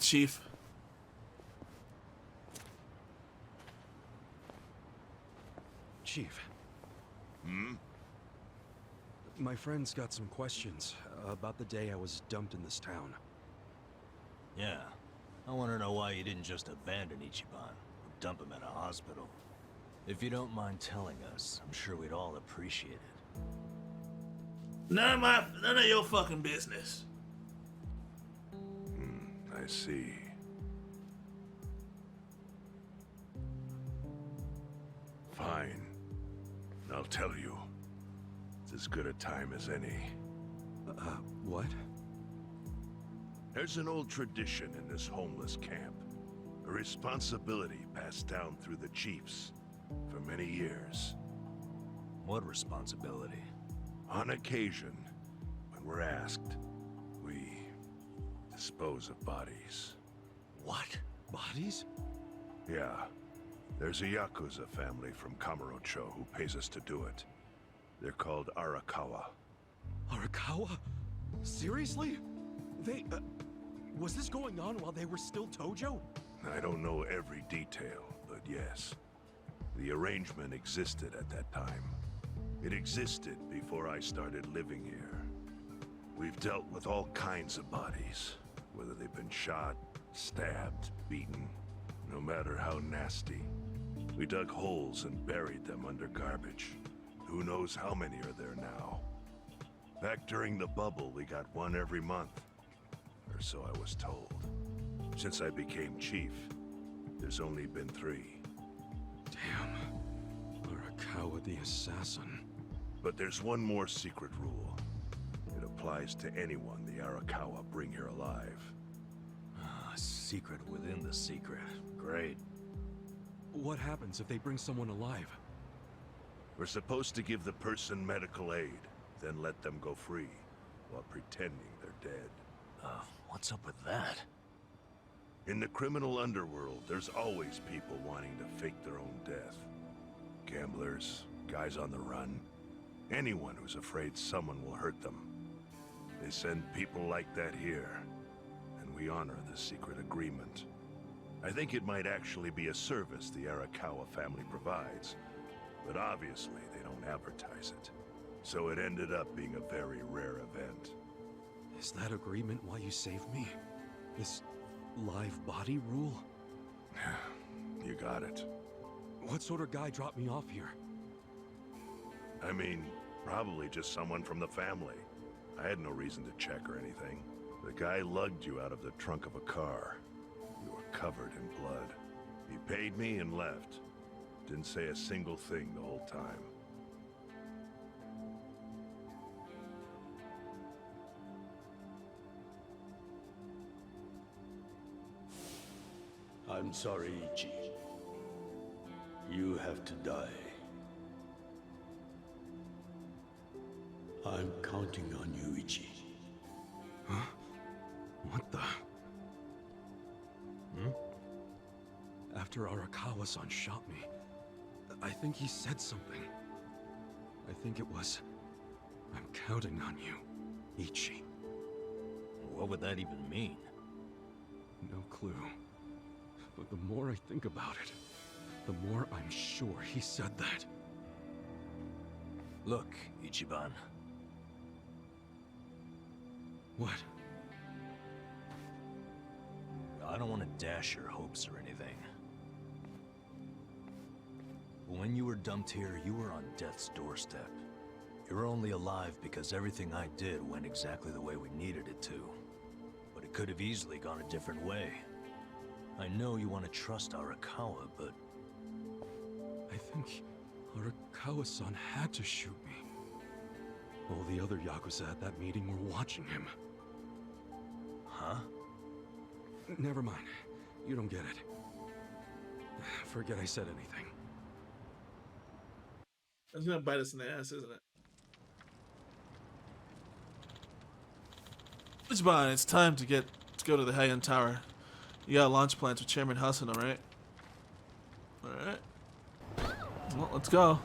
Chief. Chief, Hmm? my friend's got some questions about the day I was dumped in this town. Yeah. I want to know why you didn't just abandon Ichiban or dump him at a hospital. If you don't mind telling us, I'm sure we'd all appreciate it. None of your fucking business. I see. Fine. I'll tell you. It's as good a time as any. What? There's an old tradition in this homeless camp. A responsibility passed down through the chiefs for many years. What responsibility? On occasion, when we're asked, we dispose of bodies. What? Bodies? Yeah. There's a Yakuza family from Kamurocho who pays us to do it. They're called Arakawa. Arakawa? Seriously? They, was this going on while they were still Tojo? I don't know every detail, but yes. The arrangement existed at that time. It existed before I started living here. We've dealt with all kinds of bodies, whether they've been shot, stabbed, beaten, no matter how nasty. We dug holes and buried them under garbage. Who knows how many are there now? Back during the bubble, we got one every month. Or so I was told. Since I became chief, there's only been 3. Damn. Arakawa the assassin. But there's one more secret rule. It applies to anyone the Arakawa bring here alive. A secret within the secret. Great. What happens if they bring someone alive? We're supposed to give the person medical aid, then let them go free, while pretending they're dead. What's up with that? In the criminal underworld, there's always people wanting to fake their own death. Gamblers, guys on the run, anyone who's afraid someone will hurt them. They send people like that here, and we honor the secret agreement. I think it might actually be a service the Arakawa family provides, but obviously they don't advertise it. So it ended up being a very rare event. Is that agreement why you saved me? This live body rule? You got it. What sort of guy dropped me off here? I mean, probably just someone from the family. I had no reason to check or anything. The guy lugged you out of the trunk of a car. You were covered in blood. He paid me and left. Didn't say a single thing the whole time. I'm sorry, Ichi. You have to die. I'm counting on you, Ichi. Huh? What the? After Arakawa-san shot me, I think he said something. I think it was, I'm counting on you, Ichi. What would that even mean? No clue. But the more I think about it, the more I'm sure he said that. Look, Ichiban. What? I don't want to dash your hopes or anything. But when you were dumped here, you were on death's doorstep. You were only alive because everything I did went exactly the way we needed it to. But it could have easily gone a different way. I know you want to trust Arakawa, but... I think Arakawa-san had to shoot me. All the other Yakuza at that meeting were watching him. Huh? Never mind. You don't get it. Forget I said anything. That's gonna bite us in the ass, isn't it? Ichiban, it's time to go to the Heian Tower. You got launch plans with Chairman Hassan, alright? Alright. Well, let's go.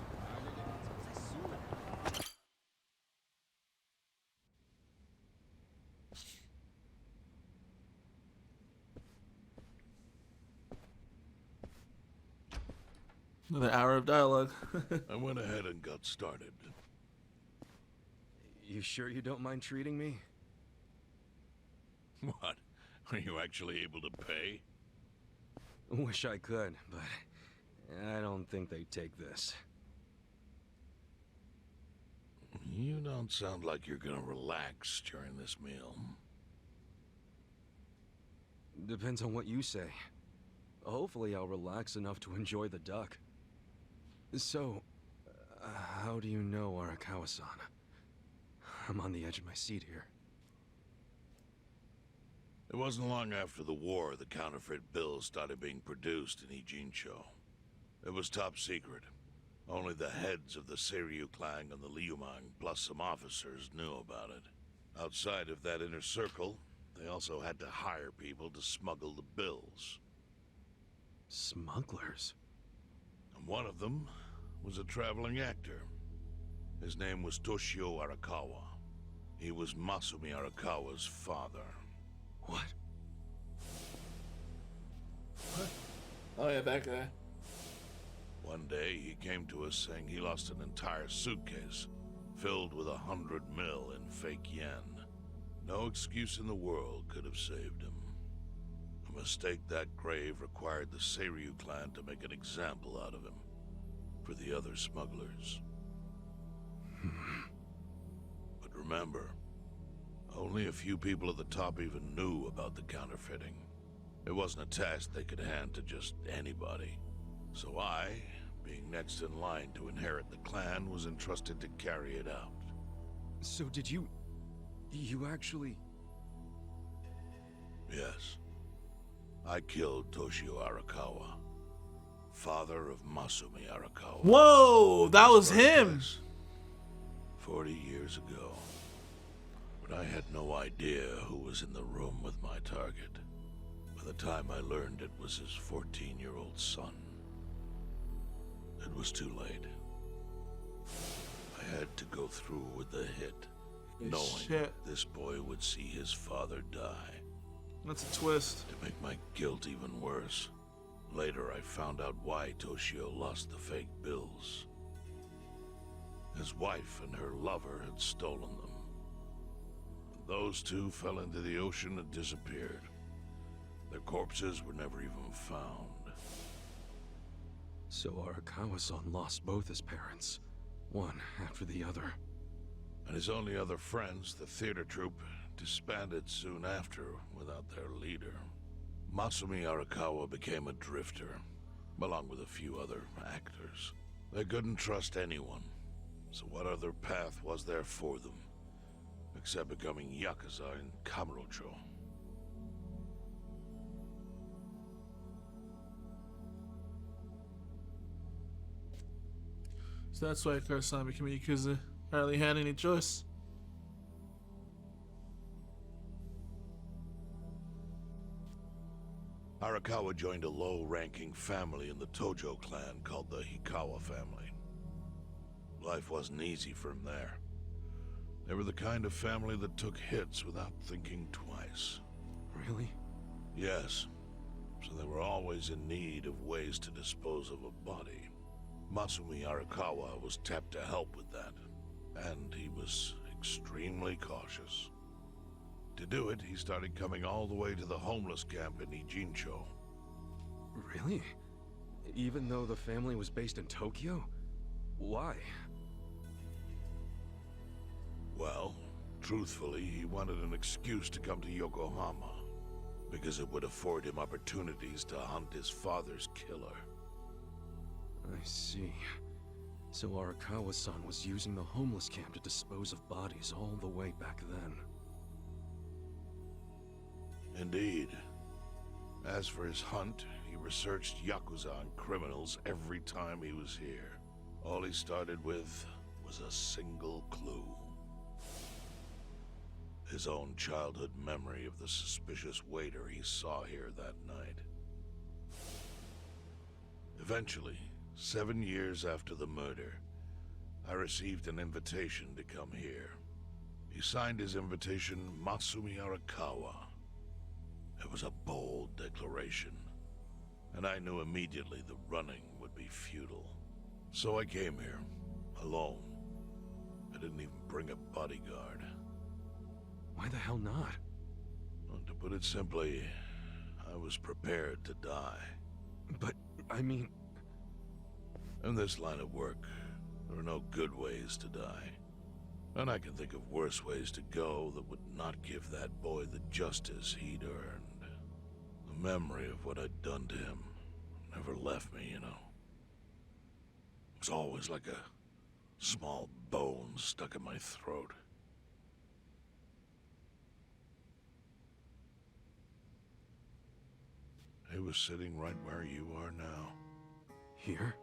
Another hour of dialogue. I went ahead and got started. You sure you don't mind treating me? What? Are you actually able to pay? Wish I could, but I don't think they'd take this. You don't sound like you're gonna relax during this meal. Depends on what you say. Hopefully I'll relax enough to enjoy the duck. So, how do you know Arakawa-san? I'm on the edge of my seat here. It wasn't long after the war the counterfeit bills started being produced in Ijincho. It was top secret. Only the heads of the Seiryu clan and the Liumang, plus some officers, knew about it. Outside of that inner circle, they also had to hire people to smuggle the bills. Smugglers? And one of them was a traveling actor. His name was Toshio Arakawa. He was Masumi Arakawa's father. What? Oh yeah, that guy. One day, he came to us saying he lost an entire suitcase filled with 100 mil in fake yen. No excuse in the world could have saved him. A mistake that grave required the Seiryu clan to make an example out of him for the other smugglers. But remember, only a few people at the top even knew about the counterfeiting. It wasn't a task they could hand to just anybody. So I, being next in line to inherit the clan, was entrusted to carry it out. So did you actually... Yes. I killed Toshio Arakawa, father of Masumi Arakawa. Whoa, that was him. 40 years ago. But I had no idea who was in the room with my target. By the time I learned it was his 14-year-old son. It was too late. I had to go through with the hit, knowing Shit. this boy would see his father die. That's a twist. To make my guilt even worse, later I found out why Toshio lost the fake bills. His wife and her lover had stolen them. Those two fell into the ocean and disappeared. Their corpses were never even found. So Arakawa-san lost both his parents, one after the other. And his only other friends, the theater troupe, disbanded soon after without their leader. Masumi Arakawa became a drifter, along with a few other actors. They couldn't trust anyone, so what other path was there for them, except becoming Yakuza in Kamurocho? So that's why Karasan became a Yakuza. Hardly had any choice. Arakawa joined a low-ranking family in the Tojo clan called the Hikawa family. Life wasn't easy for him there. They were the kind of family that took hits without thinking twice. Really? Yes, so they were always in need of ways to dispose of a body. Masumi Arakawa was tapped to help with that, and he was extremely cautious. To do it, he started coming all the way to the homeless camp in Ijincho. Really? Even though the family was based in Tokyo? Why? Well, truthfully, he wanted an excuse to come to Yokohama, because it would afford him opportunities to hunt his father's killer. I see. So Arakawa-san was using the homeless camp to dispose of bodies all the way back then. Indeed. As for his hunt, he researched Yakuza and criminals every time he was here. All he started with was a single clue. His own childhood memory of the suspicious waiter he saw here that night. Eventually, 7 years after the murder, I received an invitation to come here. He signed his invitation Masumi Arakawa. It was a bold declaration. and I knew immediately the running would be futile. So I came here, alone. I didn't even bring a bodyguard. Why the hell not? Well, to put it simply, I was prepared to die. But, I mean... In this line of work, there are no good ways to die. And I can think of worse ways to go that would not give that boy the justice he'd earned. The memory of what I'd done to him never left me, you know. It was always like a small bone stuck in my throat. He was sitting right where you are now. Here?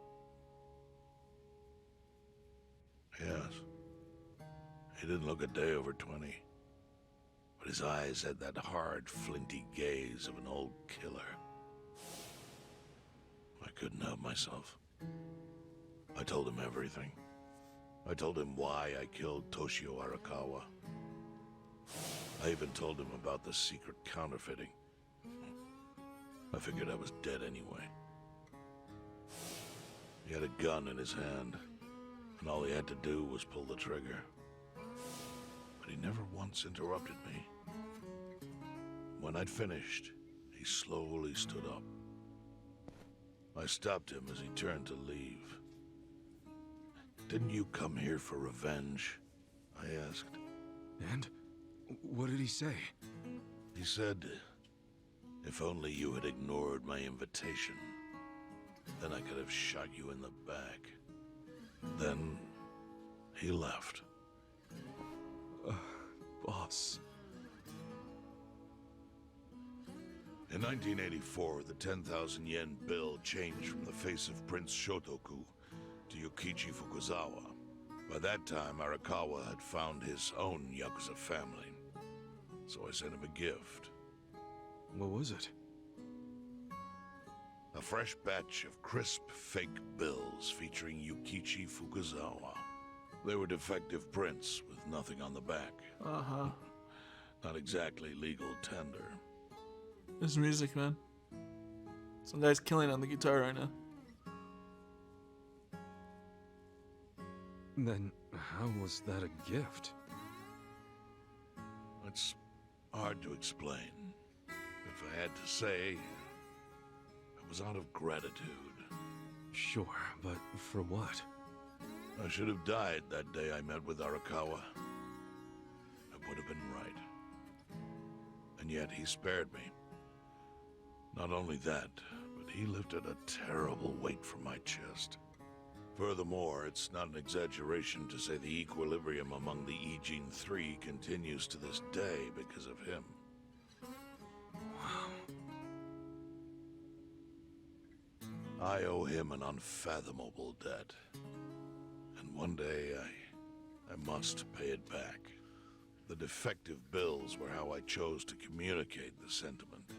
Yes. He didn't look a day over 20. But his eyes had that hard, flinty gaze of an old killer. I couldn't help myself. I told him everything. I told him why I killed Toshio Arakawa. I even told him about the secret counterfeiting. I figured I was dead anyway. He had a gun in his hand, and all he had to do was pull the trigger. But he never once interrupted me. When I'd finished, he slowly stood up. I stopped him as he turned to leave. "Didn't you come here for revenge?" I asked. And? What did he say? He said, "If only you had ignored my invitation, then I could have shot you in the back." Then he left. Boss. In 1984, the 10,000 yen bill changed from the face of Prince Shotoku to Yukichi Fukuzawa. By that time, Arakawa had found his own Yakuza family, so I sent him a gift. What was it? A fresh batch of crisp, fake bills featuring Yukichi Fukuzawa. They were defective prints with nothing on the back. Uh-huh. Not exactly legal tender. This music, man. Some guy's killing on the guitar right now. Then, how was that a gift? It's hard to explain. If I had to say, it was out of gratitude. Sure, but for what? I should have died that day I met with Arakawa. It would have been right. And yet he spared me. Not only that, but he lifted a terrible weight from my chest. Furthermore, it's not an exaggeration to say the equilibrium among the Ijin Three continues to this day because of him. Wow. I owe him an unfathomable debt. And one day, I must pay it back. The defective bills were how I chose to communicate the sentiment.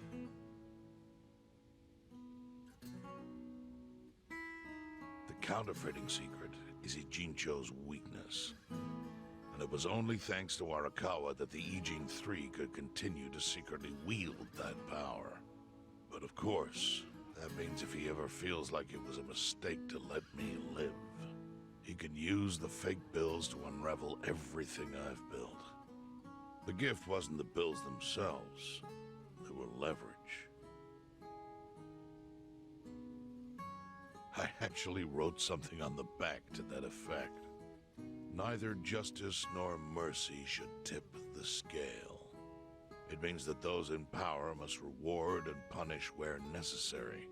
The counterfeiting secret is Ijincho's weakness. And it was only thanks to Arakawa that the Ijin Three could continue to secretly wield that power. But of course, that means if he ever feels like it was a mistake to let me live, he can use the fake bills to unravel everything I've built. The gift wasn't the bills themselves, they were leverage. I actually wrote something on the back to that effect. Neither justice nor mercy should tip the scale. It means that those in power must reward and punish where necessary.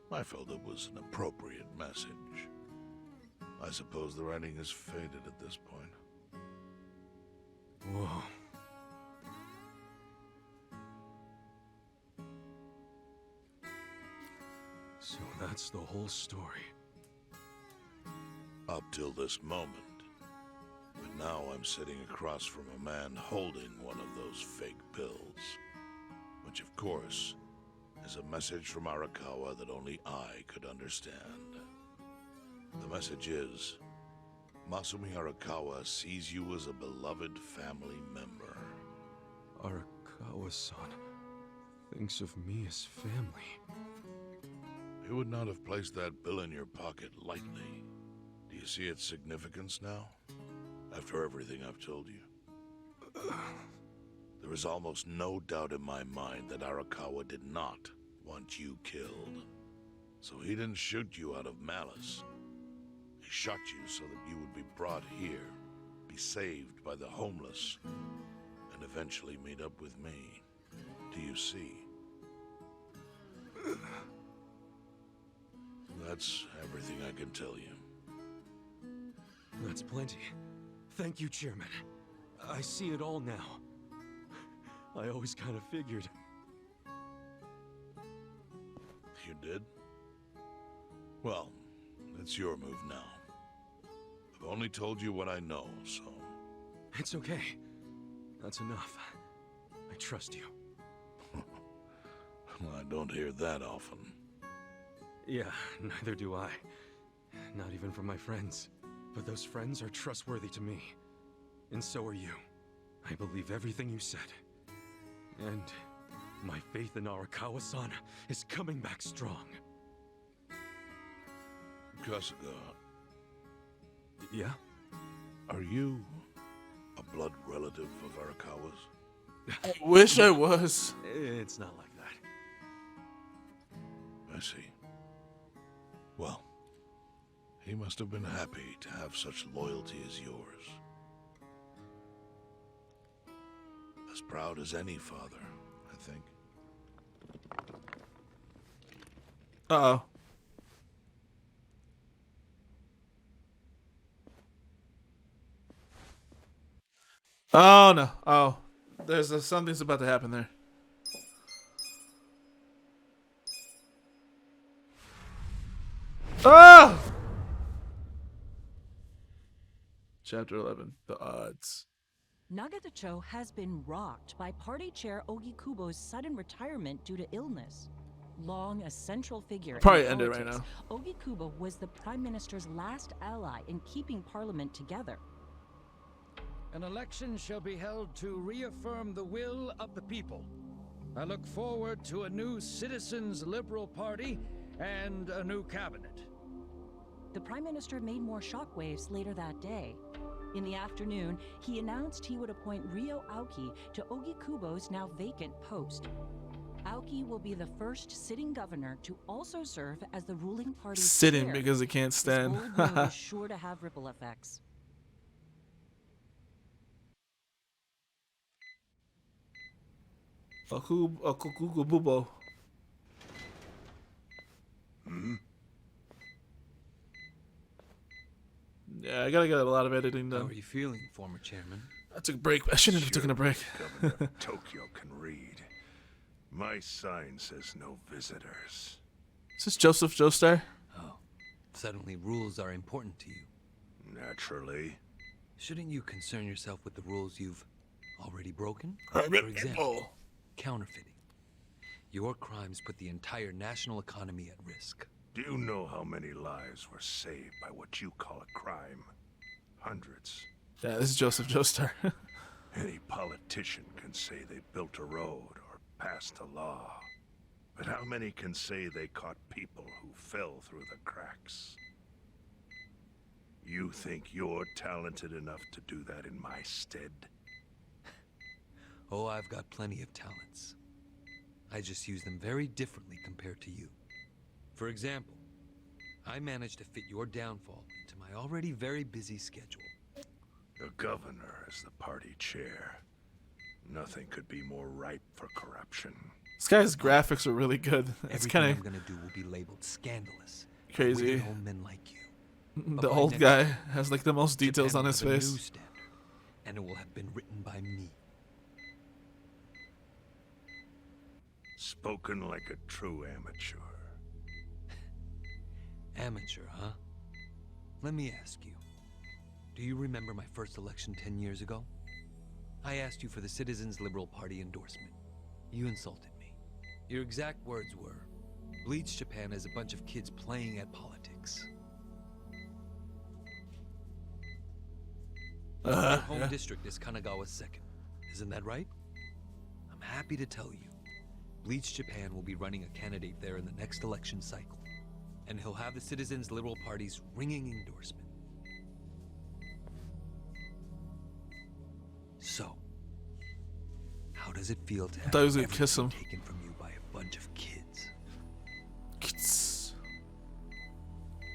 I felt it was an appropriate message. I suppose the writing is faded at this point. Whoa. So that's the whole story. Up till this moment. But now I'm sitting across from a man holding one of those fake bills. Which, of course, is a message from Arakawa that only I could understand. The message is, Masumi Arakawa sees you as a beloved family member. Arakawa-san thinks of me as family. You would not have placed that bill in your pocket lightly. Do you see its significance now? After everything I've told you? There is almost no doubt in my mind that Arakawa did not want you killed. So he didn't shoot you out of malice. He shot you so that you would be brought here, be saved by the homeless, and eventually meet up with me. Do you see? That's everything I can tell you. That's plenty. Thank you, Chairman. I see it all now. I always kind of figured. You did? Well, it's your move now. I've only told you what I know, so... It's okay. That's enough. I trust you. Well, I don't hear that often. Yeah, neither do I. Not even from my friends. But those friends are trustworthy to me. And so are you. I believe everything you said. And my faith in Arakawa-san is coming back strong. Kasuga, Yeah? are you a blood relative of Arakawa's? I wish I was. It's not like that. I see. Well, he must have been happy to have such loyalty as yours. As proud as any father, I think. Uh-oh. Oh, no. Oh. Something's about to happen there. Oh! Chapter 11. The odds. Nagatacho has been rocked by party chair Ogikubo's sudden retirement due to illness. Long a central figure Probably in end it right politics, now. Ogikubo was the prime minister's last ally in keeping parliament together. An election shall be held to reaffirm the will of the people. I look forward to a new Citizens Liberal Party and a new cabinet. The prime minister made more shockwaves later that day. In the afternoon, he announced he would appoint Ryo Aoki to Ogikubo's now vacant post. Aoki will be the first sitting governor to also serve as the ruling party's Sitting chair. because he can't This stand. bold move is sure to have ripple effects. Okukububo. Yeah, I gotta get a lot of editing How done. are you feeling, former chairman? I took a break. I shouldn't have taken a break. Governor of Tokyo can read. My sign says no visitors. Is this Joseph Joestar? Oh, suddenly rules are important to you. Naturally. Shouldn't you concern yourself with the rules you've already broken? For For example, counterfeiting. Your crimes put the entire national economy at risk. Do you know how many lives were saved by what you call a crime? Hundreds. Yeah, this is Joseph Joestar. Any politician can say they built a road or passed a law. But how many can say they caught people who fell through the cracks? You think you're talented enough to do that in my stead? Oh, I've got plenty of talents. I just use them very differently compared to you. For example, I managed to fit your downfall into my already very busy schedule. The governor is the party chair. Nothing could be more ripe for corruption. This guy's graphics are really good. It's Everything kind I'm of gonna do will be labeled scandalous. crazy. Wicked old men like you. The by old next guy year, has like the most details Japan on will his have a new face. standard, and it will have been written by me. Spoken like a true amateur. Amateur, huh? Let me ask you. Do you remember my first election 10 years ago? I asked you for the Citizens Liberal Party endorsement. You insulted me. Your exact words were, Bleach Japan is a bunch of kids playing at politics. Your home Yeah. district is Kanagawa's second. Isn't that right? I'm happy to tell you, Bleach Japan will be running a candidate there in the next election cycle. and he'll have the Citizens Liberal Party's ringing endorsement. So, how does it feel to have thought he was gonna kiss everything him. taken from you by a bunch of kids?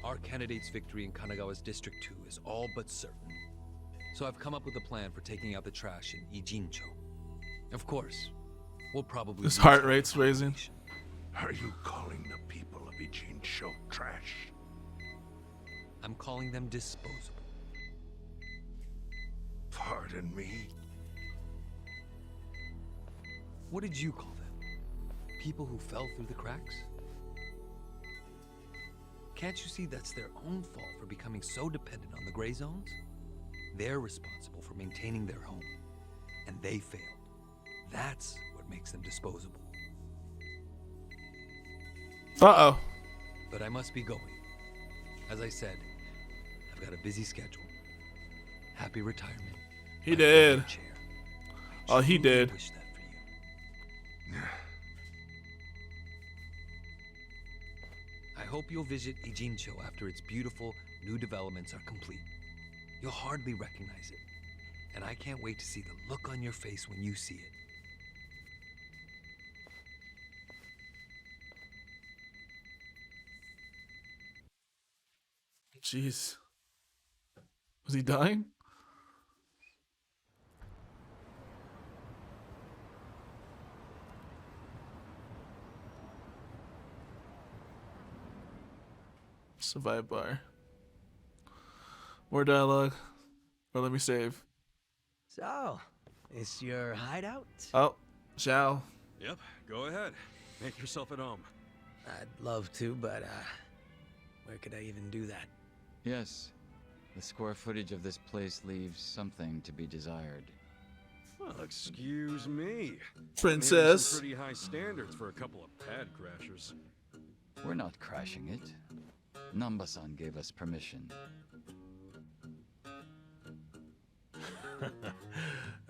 Our candidate's victory in Kanagawa's District 2 is all but certain. So I've come up with a plan for taking out the trash in Ijincho. Of course, we'll probably His lose heart our rate's raising. population. Are you calling the people of Ijincho trash? I'm calling them disposable. Pardon me? What did you call them? People who fell through the cracks? Can't you see that's their own fault for becoming so dependent on the gray zones? They're responsible for maintaining their home, and they failed. That's what makes them disposable. Uh-oh. But I must be going. As I said, I've got a busy schedule. Happy retirement. He my did. favorite chair. I Oh, he truly did. wish that for you. I hope you'll visit Ijincho after its beautiful new developments are complete. You'll hardly recognize it, and I can't wait to see the look on your face when you see it. Jeez. Was he dying? Survive bar. More dialogue. Or let me save. So, is your hideout? Oh, Zhao. Yep, go ahead. Make yourself at home. I'd love to, but where could I even do that? Yes. The square footage of this place leaves something to be desired. Well, excuse me. Princess. Some pretty high standards for a couple of pad crashers. We're not crashing it. Namba-san gave us permission.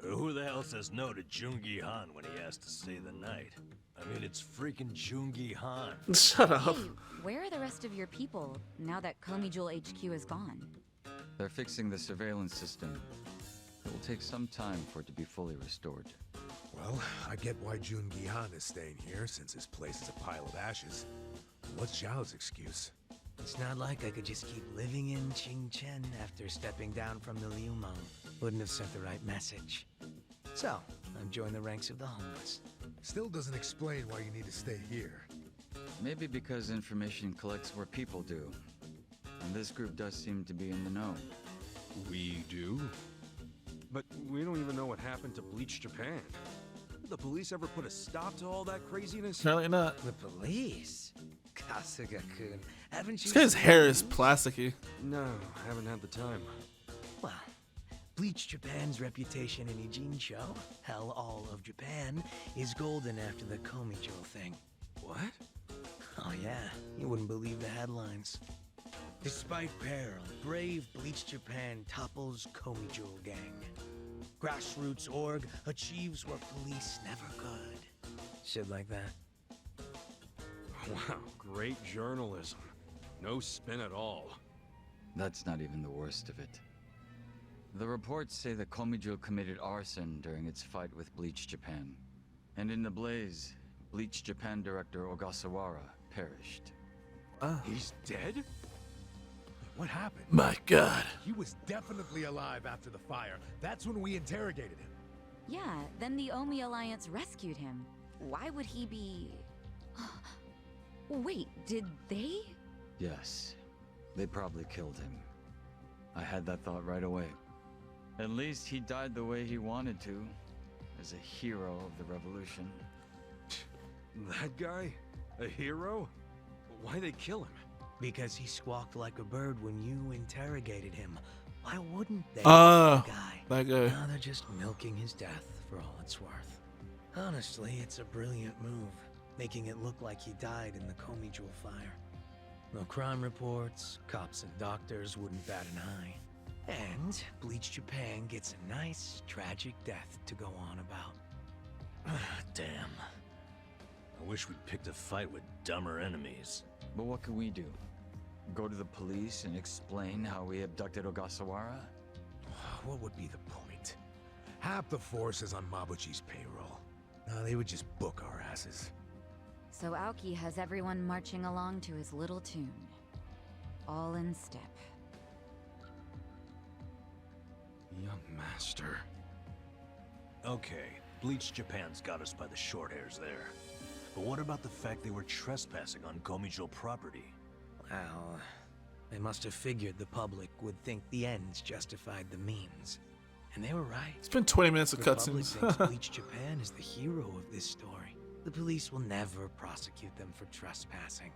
Who the hell says no to Jungi Han when he has to stay the night? I mean, it's freaking Jungi Han. Shut up. Hey, where are the rest of your people now that Komijul HQ is gone? They're fixing the surveillance system. It will take some time for it to be fully restored. Well, I get why Jun Gihan is staying here, since his place is a pile of ashes. What's Zhao's excuse? It's not like I could just keep living in Qingchen after stepping down from the Liumeng. Wouldn't have sent the right message. So, I've joined the ranks of the homeless. Still doesn't explain why you need to stay here. Maybe because information collects where people do. And this group does seem to be in the know. We do? But we don't even know what happened to Bleach Japan. Did the police ever put a stop to all that craziness? Apparently not. The police? Kasuga-kun, haven't you This guy's seen hair the is news? plasticky. No, haven't had the time. Well, Bleach Japan's reputation in Ijincho, hell, all of Japan, is golden after the Komijul thing. What? Oh yeah, you wouldn't believe the headlines. Despite peril, brave Bleach Japan topples Komijul gang. Grassroots org achieves what police never could. Shit like that. Wow, great journalism. No spin at all. That's not even the worst of it. The reports say that Komijul committed arson during its fight with Bleach Japan. And in the blaze, Bleach Japan director Ogasawara perished. He's dead? What happened? My God. He was definitely alive after the fire. That's when we interrogated him. Yeah, then the Omi Alliance rescued him. Why would he be... Wait, did they? Yes, they probably killed him. I had that thought right away. At least he died the way he wanted to, as a hero of the revolution. That guy? A hero? Why'd they kill him? Because he squawked like a bird when you interrogated him. Why wouldn't they? Ah, The guy. that guy. Now they're just milking his death for all it's worth. Honestly, it's a brilliant move, making it look like he died in the Komijul fire. No crime reports, cops and doctors wouldn't bat an eye. And Bleach Japan gets a nice, tragic death to go on about. Damn. I wish we'd picked a fight with dumber enemies. But what can we do? Go to the police and explain how we abducted Ogasawara? What would be the point? Half the force is on Mabuchi's payroll. They would just book our asses. So Aoki has everyone marching along to his little tune. All in step. Young master. Okay, Bleach Japan's got us by the short hairs there. But what about the fact they were trespassing on Komijo property? Well, they must have figured the public would think the ends justified the means. And they were right. It's been 20 minutes of The public cutscenes. thinks Bleach Japan is the hero of this story. The police will never prosecute them for trespassing.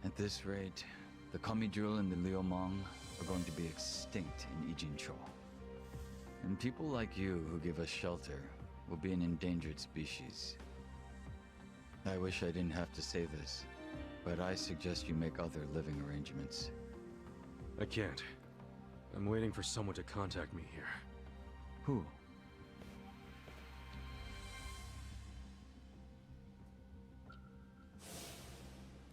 At this rate, the Komijo and the Liumang are going to be extinct in Ijincho. And people like you who give us shelter will be an endangered species. I wish I didn't have to say this, but I suggest you make other living arrangements. I can't. I'm waiting for someone to contact me here. Who?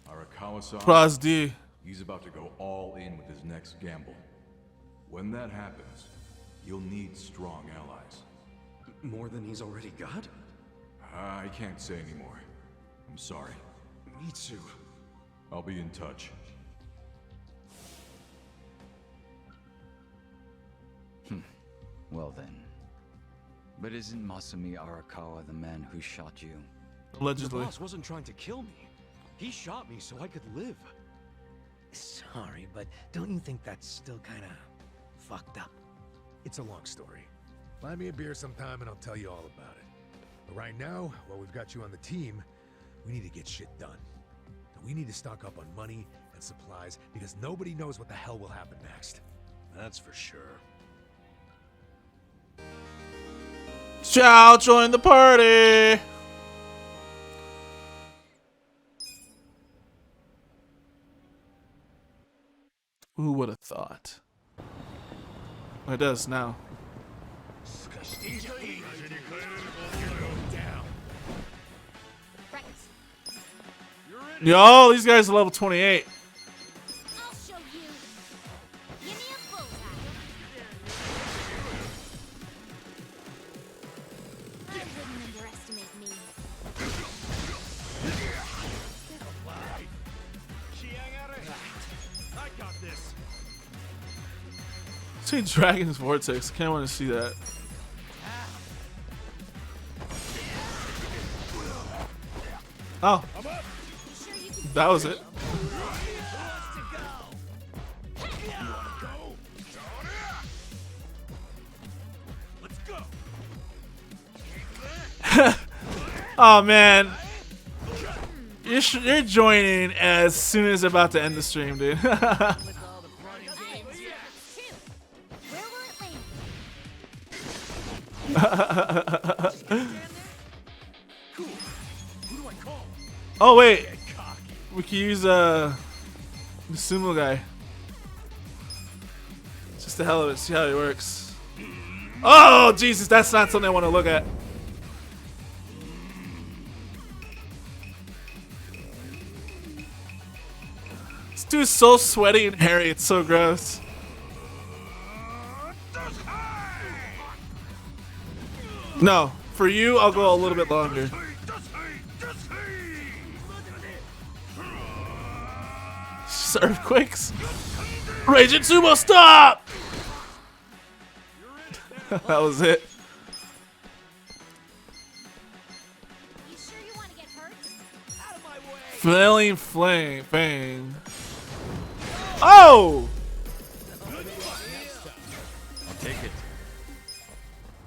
Arakawa-san, Pros D. he's about to go all in with his next gamble. When that happens, you'll need strong allies. More than he's already got? I can't say anymore. I'm sorry. Me too. I'll be in touch. Well then. But isn't Masumi Arakawa the man who shot you? Allegedly. The boss wasn't trying to kill me. He shot me so I could live. Sorry, but don't you think that's still kind of fucked up? It's a long story. Buy me a beer sometime and I'll tell you all about it. But right now, while we've got you on the team, we need to get shit done. And we need to stock up on money and supplies because nobody knows what the hell will happen next. That's for sure. Ciao, join the party! Who would have thought? Oh, it does now. Yo, these guys are level 28. I'll show you. Give me a bullseye. I wouldn't underestimate me. I got this. See Dragon's Vortex. Can't want to see that. Oh. That was it. Oh man, you're joining as soon as about to end the stream, dude. Oh wait, we can use the sumo guy. Just the hell of it, see how he works. Oh Jesus, that's not something I want to look at. This dude's so sweaty and hairy, it's so gross. No, for you, I'll go a little bit longer. Earthquakes. Raging Sumo, stop! That was it. You sure you want to get hurt? Flailing flame, fang. Oh!